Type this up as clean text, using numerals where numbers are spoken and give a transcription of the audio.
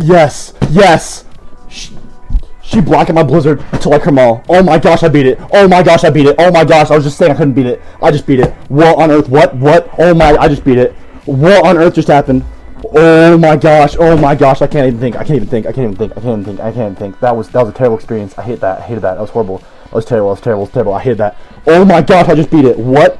Yes. Yes. She blocked my blizzard until I come all. Oh my gosh, I beat it. Oh my gosh, I beat it. Oh my gosh, I was just saying I couldn't beat it. I just beat it. What on earth? What? Oh my, I just beat it. What on earth just happened? Oh my gosh, I can't even think. That was a terrible experience. I hate that. That was horrible. That was terrible. I hated that. Oh my gosh, I just beat it. What?